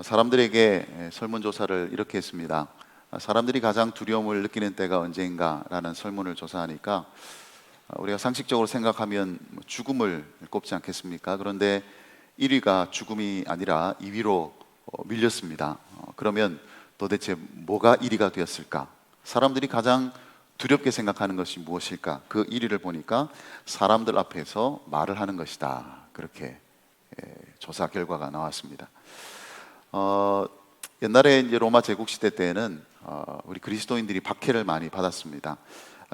사람들에게 설문조사를 이렇게 했습니다. 사람들이 가장 두려움을 느끼는 때가 언제인가라는 설문을 조사하니까 우리가 상식적으로 생각하면 죽음을 꼽지 않겠습니까? 그런데 1위가 죽음이 아니라 2위로 밀렸습니다. 그러면 도대체 뭐가 1위가 되었을까? 사람들이 가장 두렵게 생각하는 것이 무엇일까? 그 1위를 보니까 사람들 앞에서 말을 하는 것이다. 그렇게 조사 결과가 나왔습니다. 옛날에 이제 로마 제국 시대 때에는 우리 그리스도인들이 박해를 많이 받았습니다.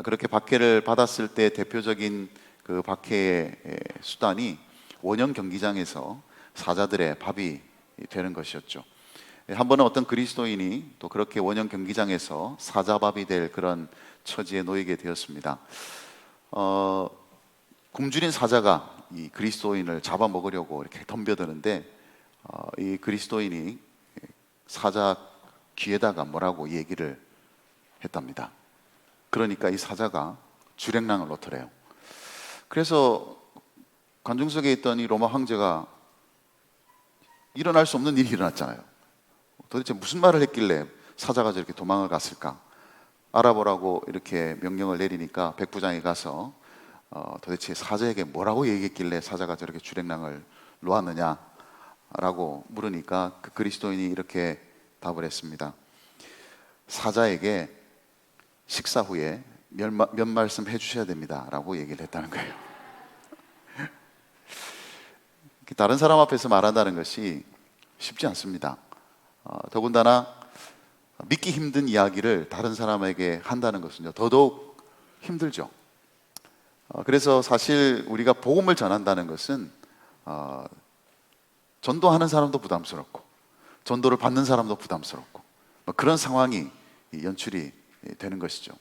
그렇게 박해를 받았을 때 대표적인 그 박해의 수단이 원형 경기장에서 사자들의 밥이 되는 것이었죠. 한 번은 어떤 그리스도인이 또 그렇게 원형 경기장에서 사자밥이 될 그런 처지에 놓이게 되었습니다. 굶주린 사자가 이 그리스도인을 잡아먹으려고 이렇게 덤벼드는데 이 그리스도인이 사자 귀에다가 뭐라고 얘기를 했답니다. 그러니까 이 사자가 주랭랑을 놓더래요. 그래서 관중석에 있던 이 로마 황제가 일어날 수 없는 일이 일어났잖아요. 도대체 무슨 말을 했길래 사자가 저렇게 도망을 갔을까? 알아보라고 이렇게 명령을 내리니까 백부장이 가서 도대체 사자에게 뭐라고 얘기했길래 사자가 저렇게 주랭랑을 놓았느냐라고 물으니까 그 그리스도인이 이렇게 답을 했습니다. 사자에게 식사 후에 몇 말씀 해주셔야 됩니다 라고 얘기를 했다는 거예요. 다른 사람 앞에서 말한다는 것이 쉽지 않습니다. 더군다나 믿기 힘든 이야기를 다른 사람에게 한다는 것은요 더더욱 힘들죠. 그래서 사실 우리가 복음을 전한다는 것은 전도하는 사람도 부담스럽고 전도를 받는 사람도 부담스럽고 그런 상황이 연출이 되는 것이죠.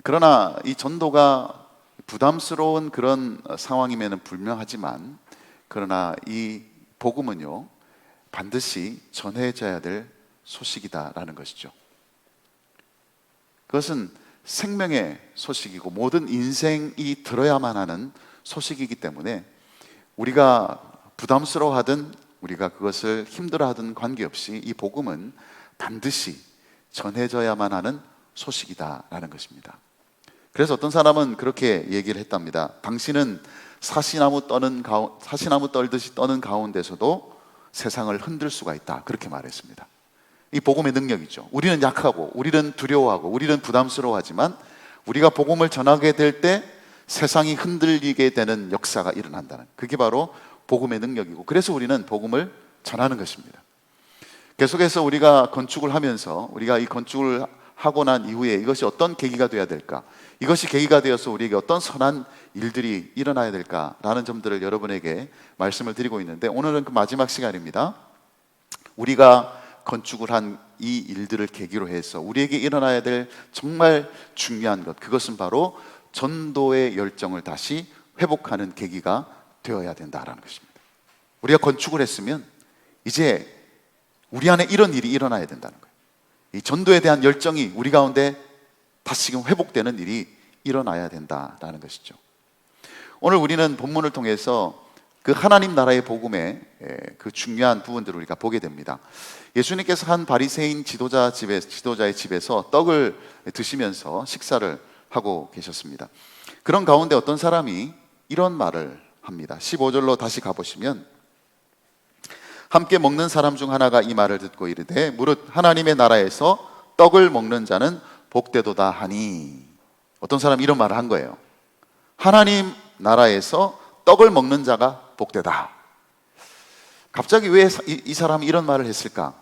그러나 이 전도가 부담스러운 그런 상황이면 분명하지만 그러나 이 복음은요 반드시 전해져야 될 소식이다라는 것이죠. 그것은 생명의 소식이고 모든 인생이 들어야만 하는 소식이기 때문에 우리가 부담스러워하든 우리가 그것을 힘들어하든 관계없이 이 복음은 반드시 전해져야만 하는 소식이다라는 것입니다. 그래서 어떤 사람은 그렇게 얘기를 했답니다. 당신은 사시나무 떨듯이 떠는 가운데서도 세상을 흔들 수가 있다. 그렇게 말했습니다. 이 복음의 능력이죠. 우리는 약하고 우리는 두려워하고 우리는 부담스러워하지만 우리가 복음을 전하게 될 때 세상이 흔들리게 되는 역사가 일어난다는, 그게 바로 복음의 능력이고, 그래서 우리는 복음을 전하는 것입니다. 계속해서 우리가 건축을 하면서 우리가 이 건축을 하고 난 이후에 이것이 어떤 계기가 되어야 될까, 이것이 계기가 되어서 우리에게 어떤 선한 일들이 일어나야 될까라는 점들을 여러분에게 말씀을 드리고 있는데, 오늘은 그 마지막 시간입니다. 우리가 건축을 한 이 일들을 계기로 해서 우리에게 일어나야 될 정말 중요한 것, 그것은 바로 전도의 열정을 다시 회복하는 계기가 되어야 된다라는 것입니다. 우리가 건축을 했으면 이제 우리 안에 이런 일이 일어나야 된다는 거예요. 이 전도에 대한 열정이 우리 가운데 다시금 회복되는 일이 일어나야 된다라는 것이죠. 오늘 우리는 본문을 통해서 그 하나님 나라의 복음의 그 중요한 부분들을 우리가 보게 됩니다. 예수님께서 한 바리새인 지도자의 집에서 떡을 드시면서 식사를 하고 계셨습니다. 그런 가운데 어떤 사람이 이런 말을 합니다. 15절로 다시 가보시면, 함께 먹는 사람 중 하나가 이 말을 듣고 이르되 무릇 하나님의 나라에서 떡을 먹는 자는 복되도다 하니. 어떤 사람이 이런 말을 한 거예요. 하나님 나라에서 떡을 먹는 자가 복되다. 갑자기 왜 이 사람이 이런 말을 했을까?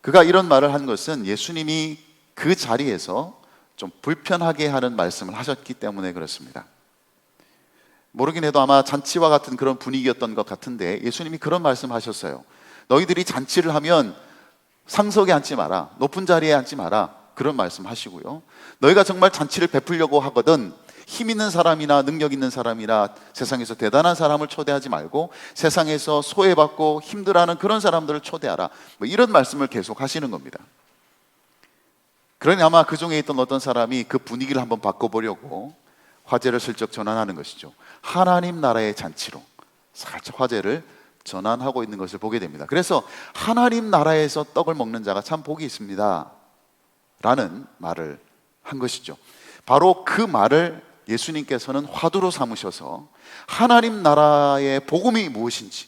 그가 이런 말을 한 것은 예수님이 그 자리에서 좀 불편하게 하는 말씀을 하셨기 때문에 그렇습니다. 모르긴 해도 아마 잔치와 같은 그런 분위기였던 것 같은데 예수님이 그런 말씀 하셨어요. 너희들이 잔치를 하면 상석에 앉지 마라, 높은 자리에 앉지 마라, 그런 말씀 하시고요. 너희가 정말 잔치를 베풀려고 하거든 힘 있는 사람이나 능력 있는 사람이나 세상에서 대단한 사람을 초대하지 말고 세상에서 소외받고 힘들어하는 그런 사람들을 초대하라, 뭐 이런 말씀을 계속 하시는 겁니다. 그러니 아마 그 중에 있던 어떤 사람이 그 분위기를 한번 바꿔보려고 화제를 슬쩍 전환하는 것이죠. 하나님 나라의 잔치로 살짝 화제를 전환하고 있는 것을 보게 됩니다. 그래서 하나님 나라에서 떡을 먹는 자가 참 복이 있습니다 라는 말을 한 것이죠. 바로 그 말을 예수님께서는 화두로 삼으셔서 하나님 나라의 복음이 무엇인지,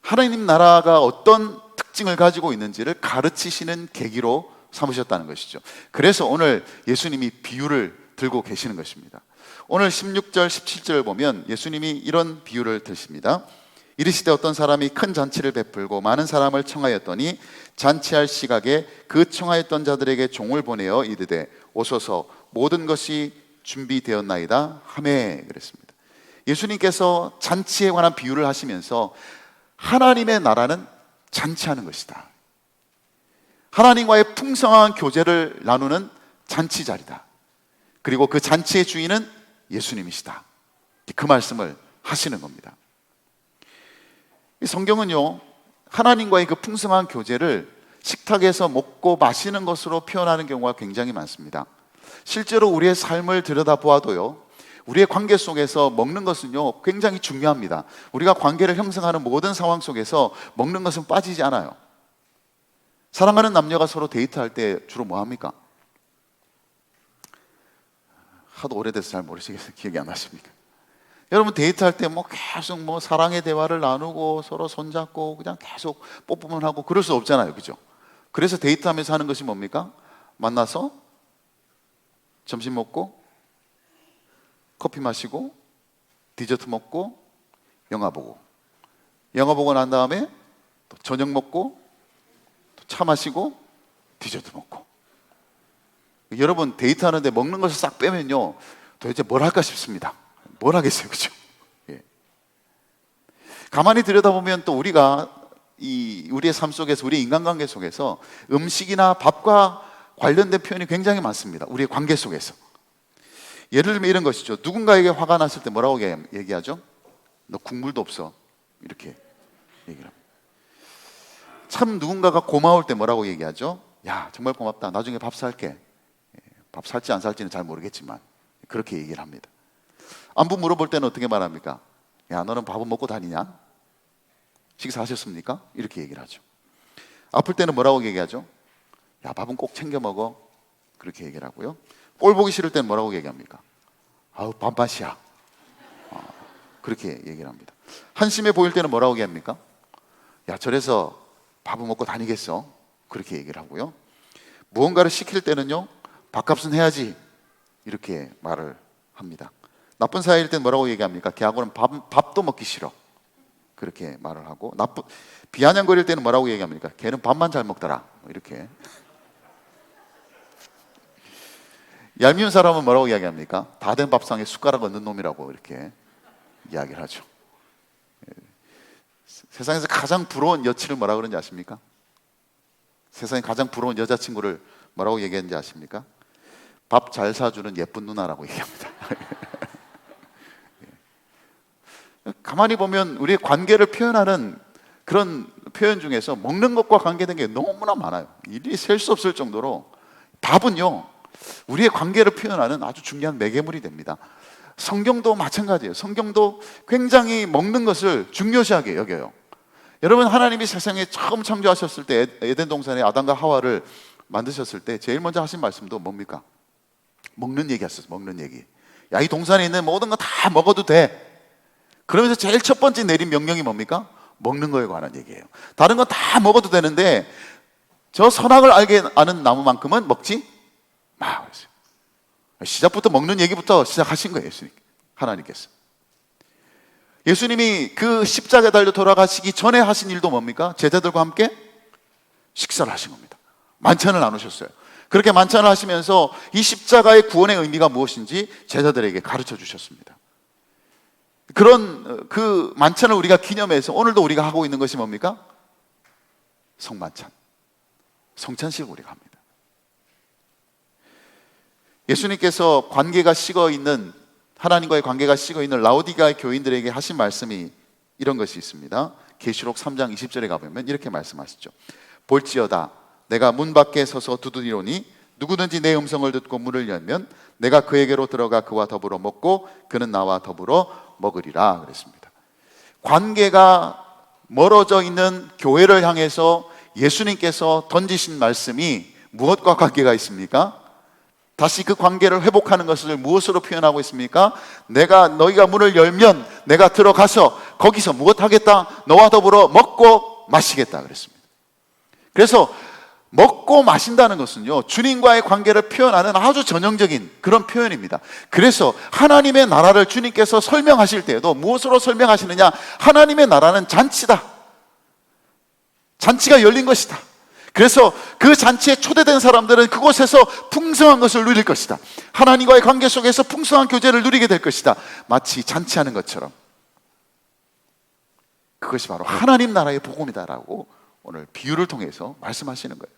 하나님 나라가 어떤 특징을 가지고 있는지를 가르치시는 계기로 삼으셨다는 것이죠. 그래서 오늘 예수님이 비유를 들고 계시는 것입니다. 오늘 16절 17절을 보면 예수님이 이런 비유를 드십니다. 이르시되 어떤 사람이 큰 잔치를 베풀고 많은 사람을 청하였더니 잔치할 시각에 그 청하였던 자들에게 종을 보내어 이르되 오소서 모든 것이 준비되었나이다 하매 그랬습니다. 예수님께서 잔치에 관한 비유를 하시면서 하나님의 나라는 잔치하는 것이다, 하나님과의 풍성한 교제를 나누는 잔치 자리다, 그리고 그 잔치의 주인은 예수님이시다, 그 말씀을 하시는 겁니다. 이 성경은요, 하나님과의 그 풍성한 교제를 식탁에서 먹고 마시는 것으로 표현하는 경우가 굉장히 많습니다. 실제로 우리의 삶을 들여다보아도요, 우리의 관계 속에서 먹는 것은요 굉장히 중요합니다. 우리가 관계를 형성하는 모든 상황 속에서 먹는 것은 빠지지 않아요. 사랑하는 남녀가 서로 데이트할 때 주로 뭐 합니까? 하도 오래돼서 잘 모르시겠어요. 기억이 안 나십니까? 여러분 데이트할 때 뭐 계속 뭐 사랑의 대화를 나누고 서로 손잡고 그냥 계속 뽀뽀만 하고 그럴 수 없잖아요, 그죠? 그래서 데이트하면서 하는 것이 뭡니까? 만나서 점심 먹고 커피 마시고 디저트 먹고 영화 보고, 영화 보고 난 다음에 또 저녁 먹고 또 차 마시고 디저트 먹고. 여러분 데이트하는데 먹는 것을 싹 빼면요 도대체 뭘 할까 싶습니다. 뭘 하겠어요, 그죠? 예. 가만히 들여다보면 또 우리가 우리의 삶 속에서, 우리의 인간관계 속에서 음식이나 밥과 관련된 표현이 굉장히 많습니다. 우리의 관계 속에서. 예를 들면 이런 것이죠. 누군가에게 화가 났을 때 뭐라고 얘기하죠? 너 국물도 없어, 이렇게 얘기를 합니다. 참 누군가가 고마울 때 뭐라고 얘기하죠? 야 정말 고맙다, 나중에 밥 살게. 밥 살지 안 살지는 잘 모르겠지만 그렇게 얘기를 합니다. 안부 물어볼 때는 어떻게 말합니까? 야 너는 밥은 먹고 다니냐? 식사하셨습니까? 이렇게 얘기를 하죠. 아플 때는 뭐라고 얘기하죠? 야 밥은 꼭 챙겨 먹어, 그렇게 얘기를 하고요. 꼴 보기 싫을 때는 뭐라고 얘기합니까? 아우 반반이야, 그렇게 얘기를 합니다. 한심해 보일 때는 뭐라고 얘기합니까? 야 저래서 밥은 먹고 다니겠어, 그렇게 얘기를 하고요. 무언가를 시킬 때는요 밥값은 해야지, 이렇게 말을 합니다. 나쁜 사이일 땐 뭐라고 얘기합니까? 걔하고는 밥도 먹기 싫어, 그렇게 말을 하고, 비아냥거릴 때는 뭐라고 얘기합니까? 걔는 밥만 잘 먹더라, 이렇게. 얄미운 사람은 뭐라고 이야기합니까? 다 된 밥상에 숟가락 얹는 놈이라고 이렇게 이야기를 하죠. 세상에서 가장 부러운 여친을 뭐라고 그러는지 아십니까? 세상에 가장 부러운 여자친구를 뭐라고 얘기했는지 아십니까? 밥 잘 사주는 예쁜 누나라고 얘기합니다. 가만히 보면 우리의 관계를 표현하는 그런 표현 중에서 먹는 것과 관계된 게 너무나 많아요. 일일이 셀 수 없을 정도로. 밥은요 우리의 관계를 표현하는 아주 중요한 매개물이 됩니다. 성경도 마찬가지예요. 성경도 굉장히 먹는 것을 중요시하게 여겨요. 여러분 하나님이 세상에 처음 창조하셨을 때, 에덴 동산에 아담과 하와를 만드셨을 때 제일 먼저 하신 말씀도 뭡니까? 먹는 얘기 하셨어요. 먹는 얘기. 야 이 동산에 있는 모든 거 다 먹어도 돼. 그러면서 제일 첫 번째 내린 명령이 뭡니까? 먹는 거에 관한 얘기예요. 다른 건 다 먹어도 되는데 저 선악을 알게 아는 나무만큼은 먹지 마. 시작부터 먹는 얘기부터 시작하신 거예요. 하나님께서. 예수님이 그 십자가에 달려 돌아가시기 전에 하신 일도 뭡니까? 제자들과 함께 식사를 하신 겁니다. 만찬을 나누셨어요. 그렇게 만찬을 하시면서 이 십자가의 구원의 의미가 무엇인지 제자들에게 가르쳐 주셨습니다. 그런 그 만찬을 우리가 기념해서 오늘도 우리가 하고 있는 것이 뭡니까? 성만찬, 성찬식을 우리가 합니다. 예수님께서 관계가 식어 있는, 하나님과의 관계가 식어 있는 라오디게아의 교인들에게 하신 말씀이 이런 것이 있습니다. 계시록 3장 20절에 가보면 이렇게 말씀하시죠. 볼지어다 내가 문 밖에 서서 두드리노니 누구든지 내 음성을 듣고 문을 열면 내가 그에게로 들어가 그와 더불어 먹고 그는 나와 더불어 먹으리라 그랬습니다. 관계가 멀어져 있는 교회를 향해서 예수님께서 던지신 말씀이 무엇과 관계가 있습니까? 다시 그 관계를 회복하는 것을 무엇으로 표현하고 있습니까? 너희가 문을 열면 내가 들어가서 거기서 무엇 하겠다? 너와 더불어 먹고 마시겠다 그랬습니다. 그래서 먹고 마신다는 것은요, 주님과의 관계를 표현하는 아주 전형적인 그런 표현입니다. 그래서 하나님의 나라를 주님께서 설명하실 때에도 무엇으로 설명하시느냐? 하나님의 나라는 잔치다. 잔치가 열린 것이다. 그래서 그 잔치에 초대된 사람들은 그곳에서 풍성한 것을 누릴 것이다. 하나님과의 관계 속에서 풍성한 교제를 누리게 될 것이다. 마치 잔치하는 것처럼. 그것이 바로 하나님 나라의 복음이다라고 오늘 비유를 통해서 말씀하시는 거예요.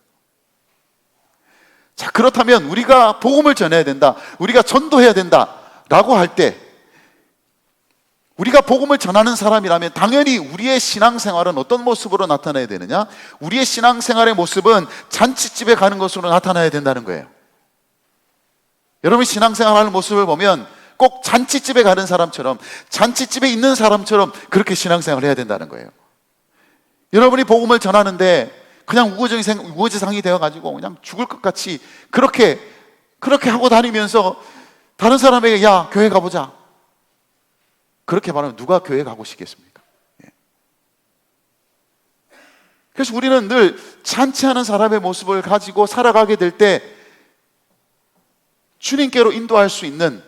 자, 그렇다면 우리가 복음을 전해야 된다, 우리가 전도해야 된다라고 할 때, 우리가 복음을 전하는 사람이라면 당연히 우리의 신앙생활은 어떤 모습으로 나타나야 되느냐? 우리의 신앙생활의 모습은 잔치집에 가는 것으로 나타나야 된다는 거예요. 여러분 신앙생활하는 모습을 보면 꼭 잔치집에 가는 사람처럼, 잔치집에 있는 사람처럼 그렇게 신앙생활을 해야 된다는 거예요. 여러분이 복음을 전하는데 그냥 우거지상이 되어가지고 그냥 죽을 것 같이 그렇게 하고 다니면서 다른 사람에게 야 교회 가보자, 그렇게 말하면 누가 교회 가고 싶겠습니까? 그래서 우리는 늘 잔치하는 사람의 모습을 가지고 살아가게 될 때 주님께로 인도할 수 있는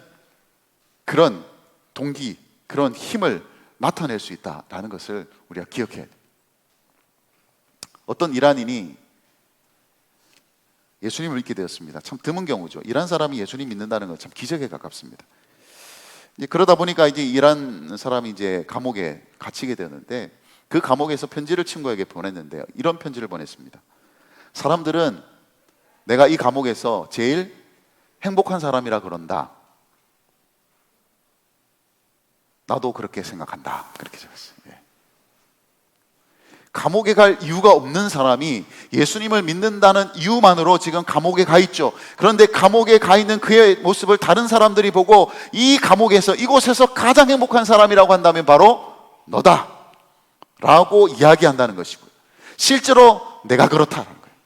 그런 동기, 그런 힘을 나타낼 수 있다라는 것을 우리가 기억해야 돼요. 어떤 이란인이 예수님을 믿게 되었습니다. 참 드문 경우죠. 이란 사람이 예수님 믿는다는 건 참 기적에 가깝습니다. 그러다 보니까 이제 이란 사람이 이제 감옥에 갇히게 되었는데, 그 감옥에서 편지를 친구에게 보냈는데요, 이런 편지를 보냈습니다. 사람들은 내가 이 감옥에서 제일 행복한 사람이라 그런다. 나도 그렇게 생각한다. 그렇게 적었어요. 감옥에 갈 이유가 없는 사람이 예수님을 믿는다는 이유만으로 지금 감옥에 가 있죠. 그런데 감옥에 가 있는 그의 모습을 다른 사람들이 보고 이 감옥에서, 이곳에서 가장 행복한 사람이라고 한다면 바로 너다 라고 이야기한다는 것이고요. 실제로 내가 그렇다는 거예요.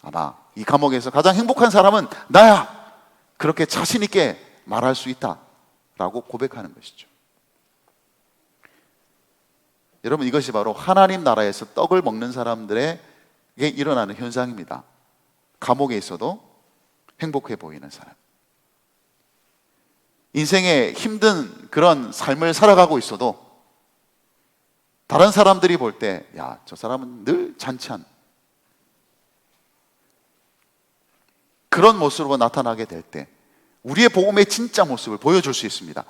아마 이 감옥에서 가장 행복한 사람은 나야, 그렇게 자신 있게 말할 수 있다라고 고백하는 것이죠. 여러분 이것이 바로 하나님 나라에서 떡을 먹는 사람들에게 일어나는 현상입니다. 감옥에 있어도 행복해 보이는 사람, 인생에 힘든 그런 삶을 살아가고 있어도 다른 사람들이 볼 때 야, 저 사람은 늘 잔치한 그런 모습으로 나타나게 될 때 우리의 복음의 진짜 모습을 보여줄 수 있습니다.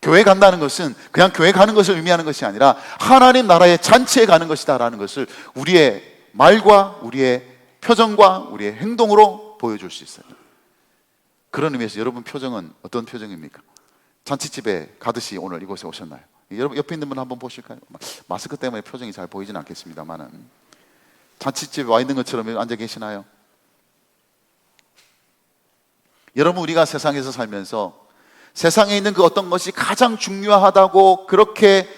교회 간다는 것은 그냥 교회 가는 것을 의미하는 것이 아니라 하나님 나라의 잔치에 가는 것이다 라는 것을 우리의 말과 우리의 표정과 우리의 행동으로 보여줄 수 있어요. 그런 의미에서 여러분 표정은 어떤 표정입니까? 잔치집에 가듯이 오늘 이곳에 오셨나요? 여러분 옆에 있는 분 한번 보실까요? 마스크 때문에 표정이 잘 보이지는 않겠습니다만은 잔치집에 와 있는 것처럼 앉아 계시나요? 여러분 우리가 세상에서 살면서 세상에 있는 그 어떤 것이 가장 중요하다고 그렇게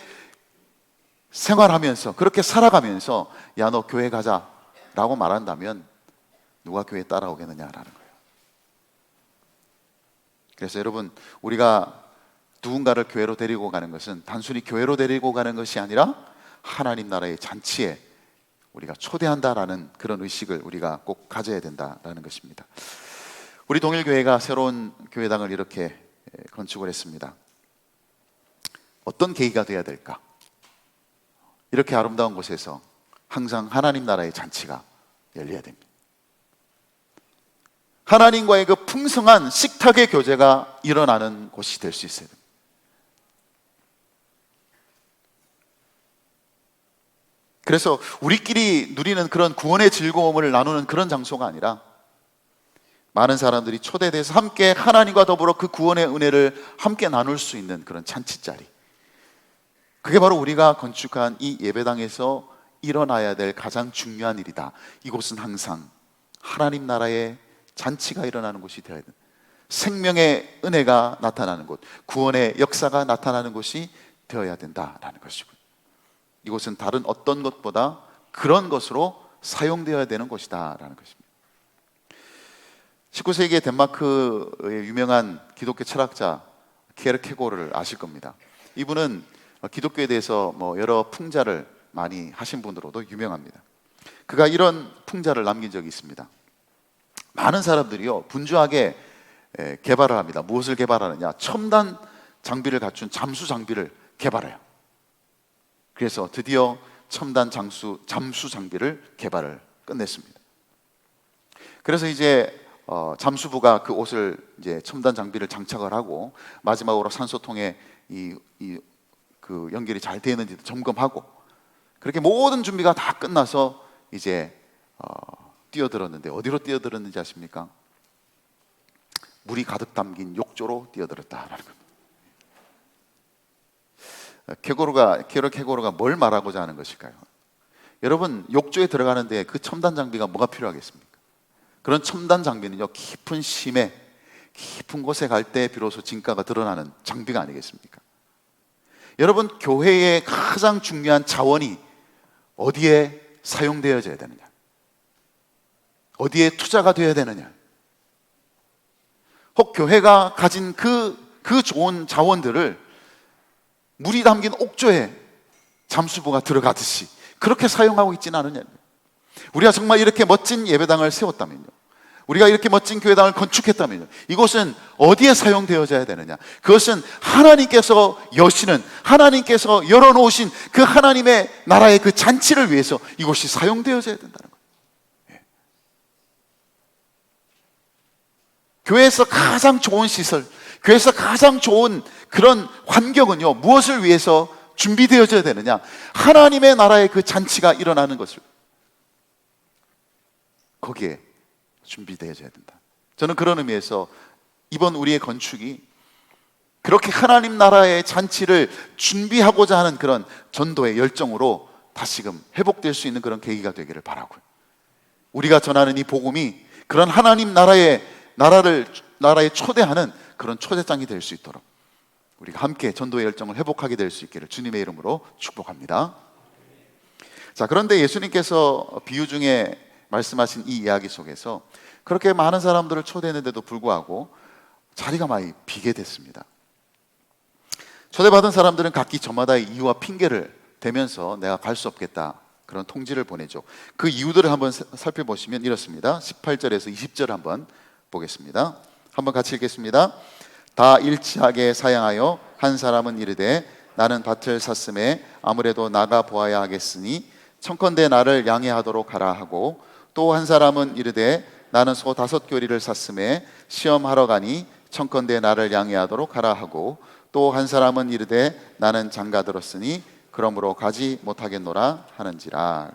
생활하면서, 그렇게 살아가면서 야, 너 교회 가자 라고 말한다면 누가 교회에 따라오겠느냐라는 거예요. 그래서 여러분 우리가 누군가를 교회로 데리고 가는 것은 단순히 교회로 데리고 가는 것이 아니라 하나님 나라의 잔치에 우리가 초대한다라는 그런 의식을 우리가 꼭 가져야 된다라는 것입니다. 우리 동일교회가 새로운 교회당을 이렇게 건축을 했습니다. 어떤 계기가 되어야 될까? 이렇게 아름다운 곳에서 항상 하나님 나라의 잔치가 열려야 됩니다. 하나님과의 그 풍성한 식탁의 교제가 일어나는 곳이 될 수 있어야 됩니다. 그래서 우리끼리 누리는 그런 구원의 즐거움을 나누는 그런 장소가 아니라 많은 사람들이 초대돼서 함께 하나님과 더불어 그 구원의 은혜를 함께 나눌 수 있는 그런 잔치자리, 그게 바로 우리가 건축한 이 예배당에서 일어나야 될 가장 중요한 일이다. 이곳은 항상 하나님 나라의 잔치가 일어나는 곳이 되어야 된다. 생명의 은혜가 나타나는 곳, 구원의 역사가 나타나는 곳이 되어야 된다라는 것이고요. 이곳은 다른 어떤 것보다 그런 것으로 사용되어야 되는 곳이다라는 것입니다. 19세기의 덴마크의 유명한 기독교 철학자 케르케고르를 아실 겁니다. 이분은 기독교에 대해서 여러 풍자를 많이 하신 분으로도 유명합니다. 그가 이런 풍자를 남긴 적이 있습니다. 많은 사람들이요 분주하게 개발을 합니다. 무엇을 개발하느냐? 첨단 장비를 갖춘 잠수 장비를 개발해요. 그래서 드디어 첨단 잠수 장비를 개발을 끝냈습니다. 그래서 이제 잠수부가 그 옷을 이제 첨단 장비를 장착을 하고 마지막으로 산소통에 그 연결이 잘 되는지 점검하고 그렇게 모든 준비가 다 끝나서 이제 뛰어들었는데 어디로 뛰어들었는지 아십니까? 물이 가득 담긴 욕조로 뛰어들었다라는 겁니다. 케르케고르가 뭘 말하고자 하는 것일까요? 여러분, 욕조에 들어가는데 그 첨단 장비가 뭐가 필요하겠습니까? 그런 첨단 장비는요 깊은 심해 깊은 곳에 갈 때 비로소 진가가 드러나는 장비가 아니겠습니까? 여러분, 교회의 가장 중요한 자원이 어디에 사용되어져야 되느냐? 어디에 투자가 되어야 되느냐? 혹 교회가 가진 그 좋은 자원들을 물이 담긴 옥조에 잠수부가 들어가듯이 그렇게 사용하고 있지는 않느냐? 우리가 정말 이렇게 멋진 예배당을 세웠다면요, 우리가 이렇게 멋진 교회당을 건축했다면요, 이곳은 어디에 사용되어져야 되느냐? 그것은 하나님께서 여시는, 하나님께서 열어놓으신 그 하나님의 나라의 그 잔치를 위해서 이곳이 사용되어져야 된다는 거예요. 교회에서 가장 좋은 시설, 교회에서 가장 좋은 그런 환경은요 무엇을 위해서 준비되어져야 되느냐? 하나님의 나라의 그 잔치가 일어나는 것을 거기에 준비되어져야 된다. 저는 그런 의미에서 이번 우리의 건축이 그렇게 하나님 나라의 잔치를 준비하고자 하는 그런 전도의 열정으로 다시금 회복될 수 있는 그런 계기가 되기를 바라고요. 우리가 전하는 이 복음이 그런 하나님 나라에 초대하는 그런 초대장이 될 수 있도록 우리가 함께 전도의 열정을 회복하게 될 수 있기를 주님의 이름으로 축복합니다. 자, 그런데 예수님께서 비유 중에 말씀하신 이 이야기 속에서 그렇게 많은 사람들을 초대했는데도 불구하고 자리가 많이 비게 됐습니다. 초대받은 사람들은 각기 저마다의 이유와 핑계를 대면서 내가 갈 수 없겠다 그런 통지를 보내죠. 그 이유들을 한번 살펴보시면 이렇습니다. 18절에서 20절 한번 보겠습니다. 한번 같이 읽겠습니다. 다 일치하게 사양하여 한 사람은 이르되 나는 밭을 샀음에 아무래도 나가 보아야 하겠으니 청컨대 나를 양해하도록 하라 하고, 또 한 사람은 이르되 나는 소 5교리를 샀음에 시험하러 가니 청컨대 나를 양해하도록 하라 하고, 또 한 사람은 이르되 나는 장가 들었으니 그러므로 가지 못하겠노라 하는지라.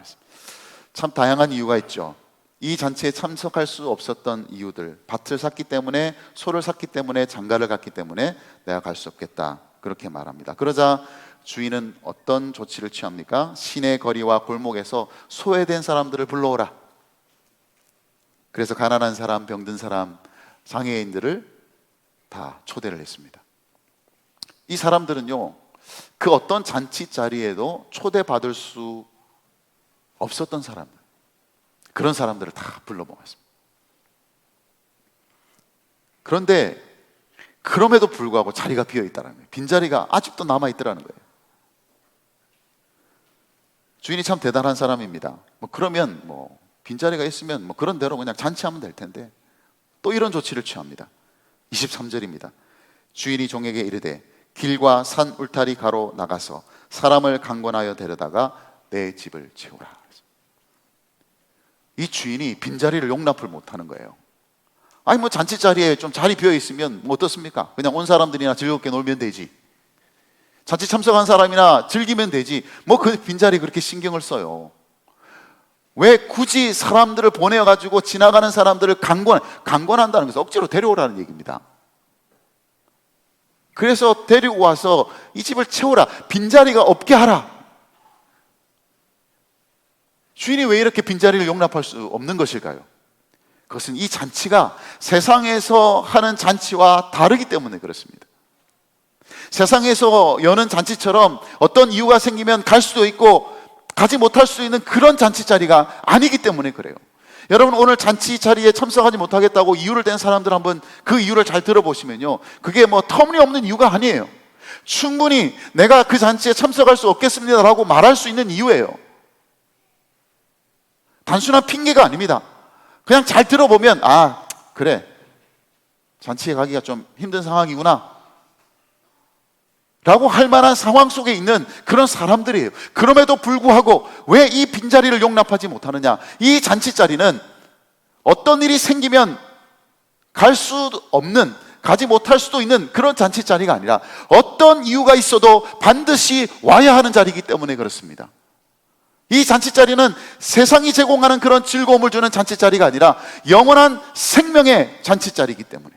참 다양한 이유가 있죠. 이 잔치에 참석할 수 없었던 이유들, 밭을 샀기 때문에, 소를 샀기 때문에, 장가를 갔기 때문에 내가 갈 수 없겠다 그렇게 말합니다. 그러자 주인은 어떤 조치를 취합니까? 시내 거리와 골목에서 소외된 사람들을 불러오라. 그래서 가난한 사람, 병든 사람, 장애인들을 다 초대를 했습니다. 이 사람들은요 그 어떤 잔치 자리에도 초대받을 수 없었던 사람들, 그런 사람들을 다 불러 모았습니다. 그런데 그럼에도 불구하고 자리가 비어 있다는 거예요. 빈자리가 아직도 남아 있더라는 거예요. 주인이 참 대단한 사람입니다. 그러면 빈자리가 있으면 그런 대로 그냥 잔치하면 될 텐데 또 이런 조치를 취합니다. 23절입니다. 주인이 종에게 이르되 길과 산 울타리 가로 나가서 사람을 강권하여 데려다가 내 집을 채우라. 이 주인이 빈자리를 용납을 못하는 거예요. 아니 잔치 자리에 좀 자리 비어 있으면 어떻습니까? 그냥 온 사람들이나 즐겁게 놀면 되지. 잔치 참석한 사람이나 즐기면 되지. 그 빈자리 그렇게 신경을 써요. 왜 굳이 사람들을 보내가지고 지나가는 사람들을 강권한다는 것은 억지로 데려오라는 얘기입니다. 그래서 데리고 와서 이 집을 채우라. 빈자리가 없게 하라. 주인이 왜 이렇게 빈자리를 용납할 수 없는 것일까요? 그것은 이 잔치가 세상에서 하는 잔치와 다르기 때문에 그렇습니다. 세상에서 여는 잔치처럼 어떤 이유가 생기면 갈 수도 있고 가지 못할 수 있는 그런 잔치 자리가 아니기 때문에 그래요. 여러분, 오늘 잔치 자리에 참석하지 못하겠다고 이유를 댄 사람들 한번 그 이유를 잘 들어보시면요, 그게 뭐 터무니없는 이유가 아니에요. 충분히 내가 그 잔치에 참석할 수 없겠습니다라고 말할 수 있는 이유예요. 단순한 핑계가 아닙니다. 그냥 잘 들어보면 아, 그래, 잔치에 가기가 좀 힘든 상황이구나 라고 할 만한 상황 속에 있는 그런 사람들이에요. 그럼에도 불구하고 왜 이 빈자리를 용납하지 못하느냐? 이 잔치 자리는 어떤 일이 생기면 갈 수 없는, 가지 못할 수도 있는 그런 잔치 자리가 아니라 어떤 이유가 있어도 반드시 와야 하는 자리이기 때문에 그렇습니다. 이 잔치 자리는 세상이 제공하는 그런 즐거움을 주는 잔치 자리가 아니라 영원한 생명의 잔치 자리이기 때문에,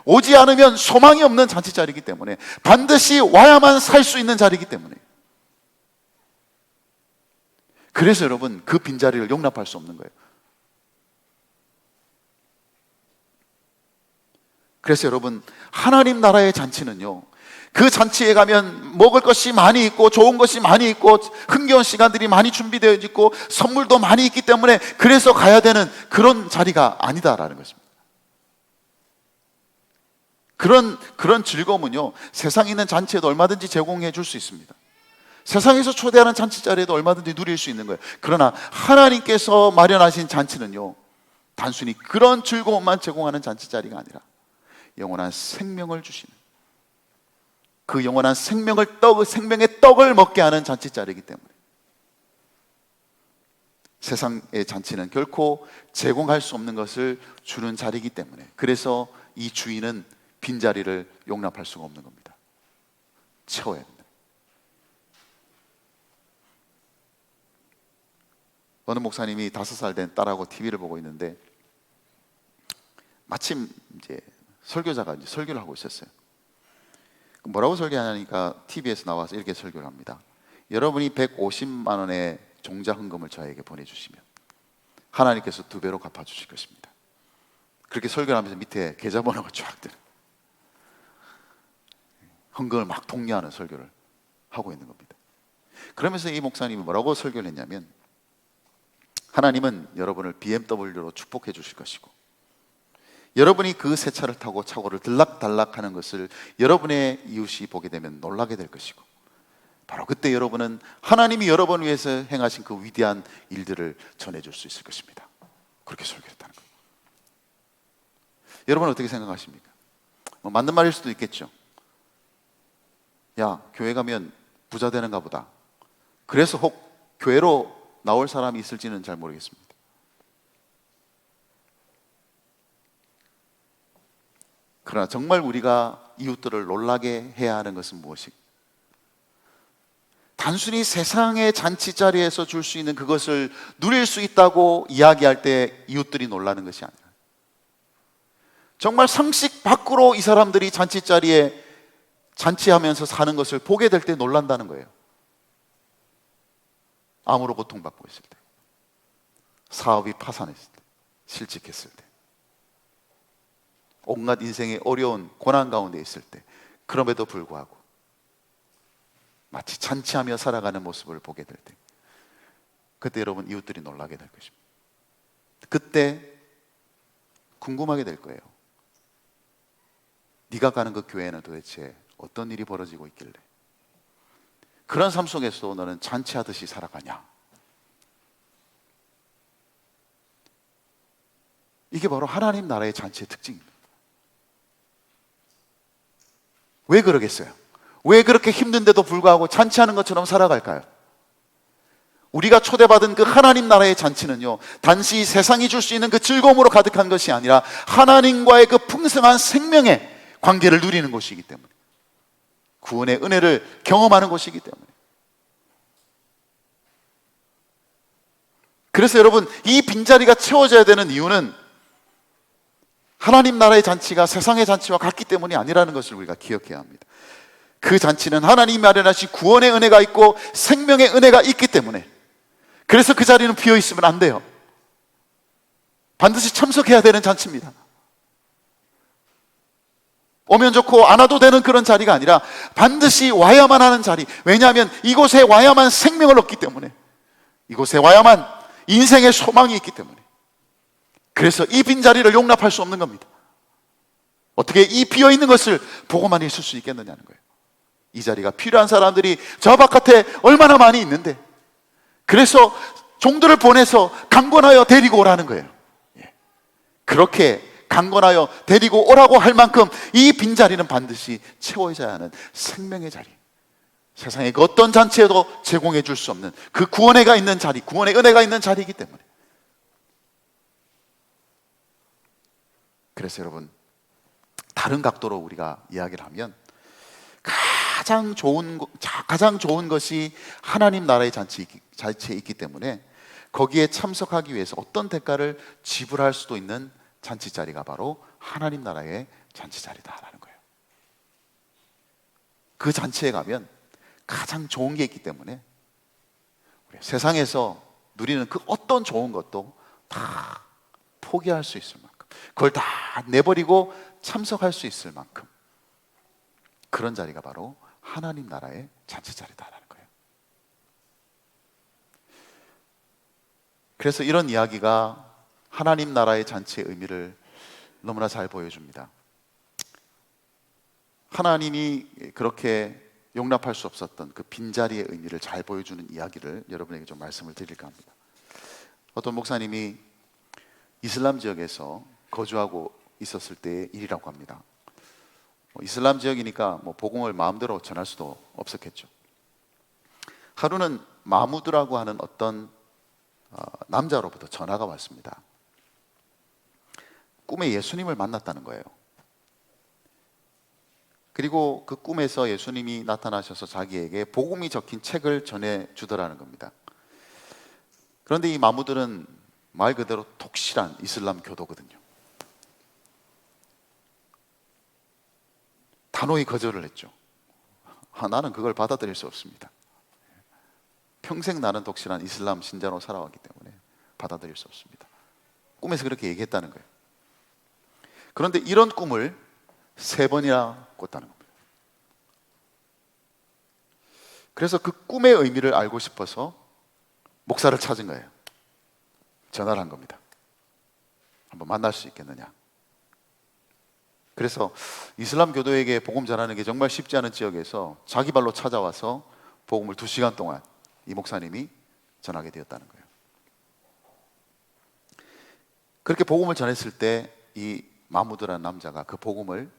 오지 않으면 소망이 없는 잔치 자리이기 때문에, 반드시 와야만 살 수 있는 자리이기 때문에, 그래서 여러분, 그 빈자리를 용납할 수 없는 거예요. 그래서 여러분, 하나님 나라의 잔치는요, 그 잔치에 가면 먹을 것이 많이 있고 좋은 것이 많이 있고 흥겨운 시간들이 많이 준비되어 있고 선물도 많이 있기 때문에 그래서 가야 되는 그런 자리가 아니다라는 것입니다. 그런 즐거움은요, 세상에 있는 잔치에도 얼마든지 제공해 줄 수 있습니다. 세상에서 초대하는 잔치 자리에도 얼마든지 누릴 수 있는 거예요. 그러나 하나님께서 마련하신 잔치는요, 단순히 그런 즐거움만 제공하는 잔치 자리가 아니라 영원한 생명을 주시는, 그 영원한 생명의 떡을 먹게 하는 잔치 자리이기 때문에, 세상의 잔치는 결코 제공할 수 없는 것을 주는 자리이기 때문에, 그래서 이 주인은 빈자리를 용납할 수가 없는 겁니다. 채워야 합니다. 어느 목사님이 5살 된 딸하고 TV를 보고 있는데 마침 이제 설교자가 이제 설교를 하고 있었어요. 뭐라고 설교하냐니까 TV에서 나와서 이렇게 설교를 합니다. 여러분이 150만 원의 종자 헌금을 저에게 보내주시면 하나님께서 2배로 갚아주실 것입니다. 그렇게 설교를 하면서 밑에 계좌번호가 쫙 뜨는, 헌금을 막 독려하는 설교를 하고 있는 겁니다. 그러면서 이 목사님이 뭐라고 설교를 했냐면, 하나님은 여러분을 BMW로 축복해 주실 것이고, 여러분이 그 새 차를 타고 차고를 들락달락 하는 것을 여러분의 이웃이 보게 되면 놀라게 될 것이고, 바로 그때 여러분은 하나님이 여러분을 위해서 행하신 그 위대한 일들을 전해줄 수 있을 것입니다. 그렇게 설교했다는 거예요. 여러분은 어떻게 생각하십니까? 뭐 맞는 말일 수도 있겠죠. 야, 교회 가면 부자 되는가 보다, 그래서 혹 교회로 나올 사람이 있을지는 잘 모르겠습니다. 그러나 정말 우리가 이웃들을 놀라게 해야 하는 것은 무엇일까? 단순히 세상의 잔치 자리에서 줄 수 있는 그것을 누릴 수 있다고 이야기할 때 이웃들이 놀라는 것이 아니라, 정말 상식 밖으로 이 사람들이 잔치 자리에 잔치하면서 사는 것을 보게 될 때 놀란다는 거예요. 암으로 고통받고 있을 때, 사업이 파산했을 때, 실직했을 때, 온갖 인생의 어려운 고난 가운데 있을 때, 그럼에도 불구하고 마치 잔치하며 살아가는 모습을 보게 될 때, 그때 여러분, 이웃들이 놀라게 될 것입니다. 그때 궁금하게 될 거예요. 네가 가는 그 교회는 도대체 어떤 일이 벌어지고 있길래 그런 삶 속에서 너는 잔치하듯이 살아가냐? 이게 바로 하나님 나라의 잔치의 특징입니다. 왜 그러겠어요? 왜 그렇게 힘든데도 불구하고 잔치하는 것처럼 살아갈까요? 우리가 초대받은 그 하나님 나라의 잔치는요, 단지 세상이 줄 수 있는 그 즐거움으로 가득한 것이 아니라 하나님과의 그 풍성한 생명의 관계를 누리는 곳이기 때문에, 구원의 은혜를 경험하는 곳이기 때문에. 그래서 여러분, 이 빈자리가 채워져야 되는 이유는 하나님 나라의 잔치가 세상의 잔치와 같기 때문이 아니라는 것을 우리가 기억해야 합니다. 그 잔치는 하나님이 마련하신 구원의 은혜가 있고 생명의 은혜가 있기 때문에, 그래서 그 자리는 비어 있으면 안 돼요. 반드시 참석해야 되는 잔치입니다. 오면 좋고 안 와도 되는 그런 자리가 아니라 반드시 와야만 하는 자리. 왜냐하면 이곳에 와야만 생명을 얻기 때문에, 이곳에 와야만 인생의 소망이 있기 때문에. 그래서 이 빈자리를 용납할 수 없는 겁니다. 어떻게 이 비어있는 것을 보고만 있을 수 있겠느냐는 거예요. 이 자리가 필요한 사람들이 저 바깥에 얼마나 많이 있는데, 그래서 종들을 보내서 강권하여 데리고 오라는 거예요. 그렇게 강권하여 데리고 오라고 할 만큼 이 빈자리는 반드시 채워져야 하는 생명의 자리, 세상의 그 어떤 잔치에도 제공해 줄 수 없는 그 구원의 은혜가 있는 자리, 구원의 은혜가 있는 자리이기 때문에. 그래서 여러분, 다른 각도로 우리가 이야기를 하면 가장 좋은 것이 하나님 나라의 잔치에 있기 때문에 거기에 참석하기 위해서 어떤 대가를 지불할 수도 있는 잔치 자리가 바로 하나님 나라의 잔치 자리다라는 거예요. 그 잔치에 가면 가장 좋은 게 있기 때문에 우리 세상에서 누리는 그 어떤 좋은 것도 다 포기할 수 있을 만큼, 그걸 다 내버리고 참석할 수 있을 만큼, 그런 자리가 바로 하나님 나라의 잔치 자리다라는 거예요. 그래서 이런 이야기가 하나님 나라의 잔치의 의미를 너무나 잘 보여줍니다. 하나님이 그렇게 용납할 수 없었던 그 빈자리의 의미를 잘 보여주는 이야기를 여러분에게 좀 말씀을 드릴까 합니다. 어떤 목사님이 이슬람 지역에서 거주하고 있었을 때의 일이라고 합니다. 이슬람 지역이니까 복음을 마음대로 전할 수도 없었겠죠. 하루는 마무드라고 하는 어떤 남자로부터 전화가 왔습니다. 꿈에 예수님을 만났다는 거예요. 그리고 그 꿈에서 예수님이 나타나셔서 자기에게 복음이 적힌 책을 전해주더라는 겁니다. 그런데 이 마무들은 말 그대로 독실한 이슬람 교도거든요. 단호히 거절을 했죠. 나는 그걸 받아들일 수 없습니다. 평생 나는 독실한 이슬람 신자로 살아왔기 때문에 받아들일 수 없습니다. 꿈에서 그렇게 얘기했다는 거예요. 그런데 이런 꿈을 3번이나 꿨다는 겁니다. 그래서 그 꿈의 의미를 알고 싶어서 목사를 찾은 거예요. 전화를 한 겁니다. 한번 만날 수 있겠느냐. 그래서 이슬람 교도에게 복음 전하는 게 정말 쉽지 않은 지역에서 자기 발로 찾아와서 복음을 2시간 동안 이 목사님이 전하게 되었다는 거예요. 그렇게 복음을 전했을 때 이 마무드라는 남자가 그 복음을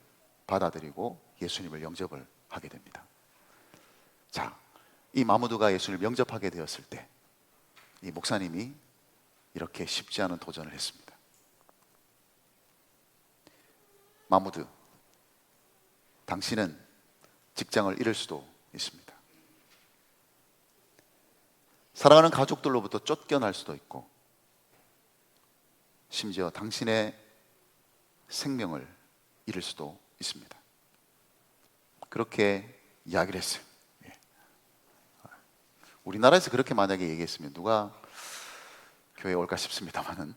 받아들이고 예수님을 영접을 하게 됩니다. 자, 이 마무드가 예수님을 영접하게 되었을 때 이 목사님이 이렇게 쉽지 않은 도전을 했습니다. 마무드, 당신은 직장을 잃을 수도 있습니다. 사랑하는 가족들로부터 쫓겨날 수도 있고, 심지어 당신의 생명을 잃을 수도 있습니다. 그렇게 이야기를 했어요. 우리나라에서 그렇게 만약에 얘기했으면 누가 교회에 올까 싶습니다만은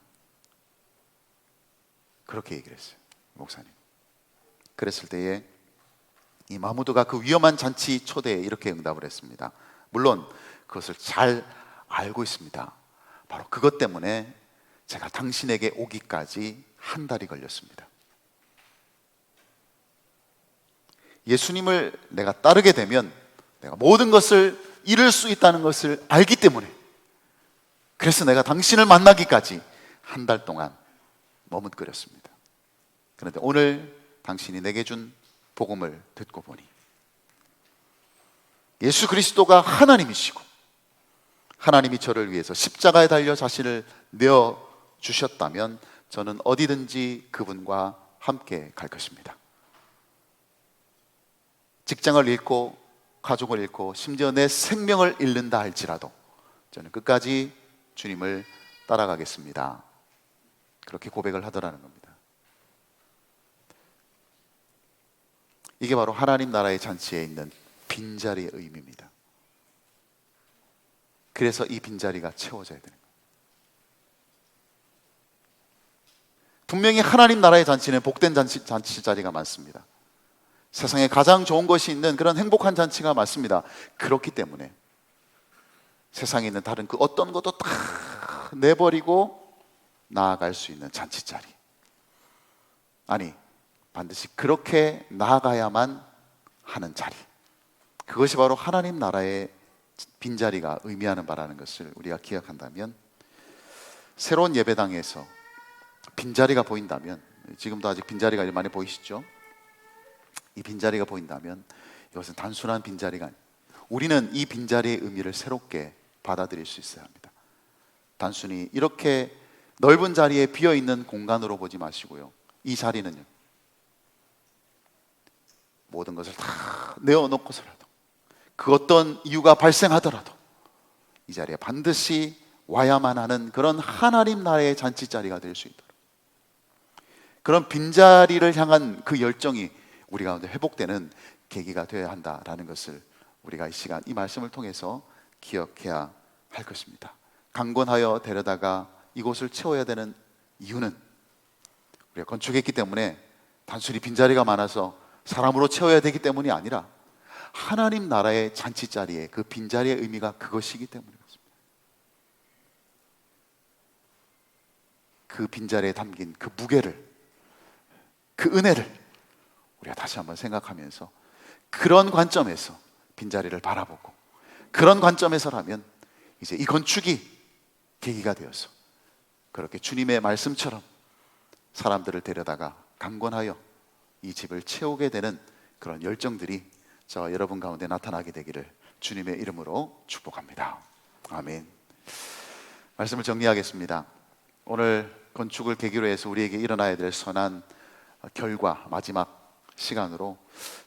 그렇게 얘기를 했어요, 목사님. 그랬을 때에 이 마무드가 그 위험한 잔치 초대에 이렇게 응답을 했습니다. 물론 그것을 잘 알고 있습니다. 바로 그것 때문에 제가 당신에게 오기까지 한 달이 걸렸습니다. 예수님을 내가 따르게 되면 내가 모든 것을 잃을 수 있다는 것을 알기 때문에, 그래서 내가 당신을 만나기까지 한 달 동안 머뭇거렸습니다. 그런데 오늘 당신이 내게 준 복음을 듣고 보니 예수 그리스도가 하나님이시고 하나님이 저를 위해서 십자가에 달려 자신을 내어 주셨다면 저는 어디든지 그분과 함께 갈 것입니다. 직장을 잃고 가족을 잃고 심지어 내 생명을 잃는다 할지라도 저는 끝까지 주님을 따라가겠습니다. 그렇게 고백을 하더라는 겁니다. 이게 바로 하나님 나라의 잔치에 있는 빈자리의 의미입니다. 그래서 이 빈자리가 채워져야 되는 거예요. 분명히 하나님 나라의 잔치는 복된 잔치 자리가 많습니다. 세상에 가장 좋은 것이 있는 그런 행복한 잔치가 맞습니다. 그렇기 때문에 세상에 있는 다른 그 어떤 것도 다 내버리고 나아갈 수 있는 잔치자리. 아니, 반드시 그렇게 나아가야만 하는 자리. 그것이 바로 하나님 나라의 빈자리가 의미하는 바라는 것을 우리가 기억한다면, 새로운 예배당에서 빈자리가 보인다면, 지금도 아직 빈자리가 많이 보이시죠? 이 빈자리가 보인다면 이것은 단순한 빈자리가 아니에요. 우리는 이 빈자리의 의미를 새롭게 받아들일 수 있어야 합니다. 단순히 이렇게 넓은 자리에 비어있는 공간으로 보지 마시고요, 이 자리는요, 모든 것을 다 내어놓고서라도, 그 어떤 이유가 발생하더라도 이 자리에 반드시 와야만 하는 그런 하나님 나라의 잔치자리가 될 수 있도록, 그런 빈자리를 향한 그 열정이 우리 가운데 회복되는 계기가 되어야 한다라는 것을 우리가 이 시간, 이 말씀을 통해서 기억해야 할 것입니다. 강권하여 데려다가 이곳을 채워야 되는 이유는, 우리가 건축했기 때문에 단순히 빈자리가 많아서 사람으로 채워야 되기 때문이 아니라 하나님 나라의 잔치자리에 그 빈자리의 의미가 그것이기 때문에 그렇습니다. 그 빈자리에 담긴 그 무게를, 그 은혜를 우리가 다시 한번 생각하면서, 그런 관점에서 빈자리를 바라보고, 그런 관점에서라면 이제 이 건축이 계기가 되어서 그렇게 주님의 말씀처럼 사람들을 데려다가 강권하여 이 집을 채우게 되는 그런 열정들이 저와 여러분 가운데 나타나게 되기를 주님의 이름으로 축복합니다. 아멘. 말씀을 정리하겠습니다. 오늘 건축을 계기로 해서 우리에게 일어나야 될 선한 결과, 마지막 시간으로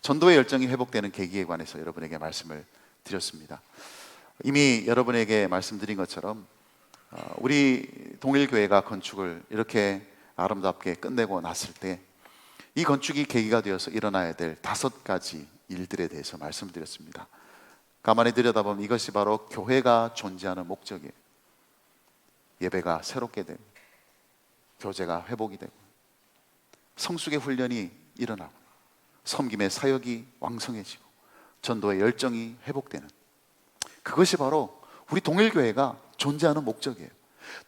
전도의 열정이 회복되는 계기에 관해서 여러분에게 말씀을 드렸습니다. 이미 여러분에게 말씀드린 것처럼 우리 동일교회가 건축을 이렇게 아름답게 끝내고 났을 때 이 건축이 계기가 되어서 일어나야 될 5가지 일들에 대해서 말씀드렸습니다. 가만히 들여다보면 이것이 바로 교회가 존재하는 목적이에요. 예배가 새롭게 되고, 교제가 회복이 되고, 성숙의 훈련이 일어나고, 섬김의 사역이 왕성해지고, 전도의 열정이 회복되는, 그것이 바로 우리 동일교회가 존재하는 목적이에요.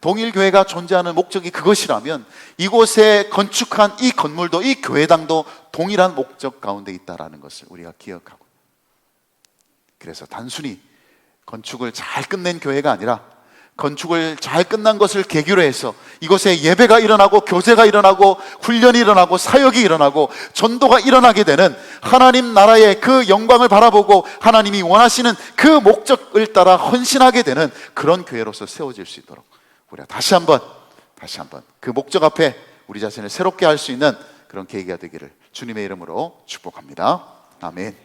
동일교회가 존재하는 목적이 그것이라면 이곳에 건축한 이 건물도, 이 교회당도 동일한 목적 가운데 있다는 것을 우리가 기억하고, 그래서 단순히 건축을 잘 끝낸 교회가 아니라 건축을 잘 끝난 것을 계기로 해서 이곳에 예배가 일어나고, 교제가 일어나고, 훈련이 일어나고, 사역이 일어나고, 전도가 일어나게 되는, 하나님 나라의 그 영광을 바라보고 하나님이 원하시는 그 목적을 따라 헌신하게 되는 그런 교회로서 세워질 수 있도록 우리가 다시 한번 그 목적 앞에 우리 자신을 새롭게 할 수 있는 그런 계기가 되기를 주님의 이름으로 축복합니다. 아멘.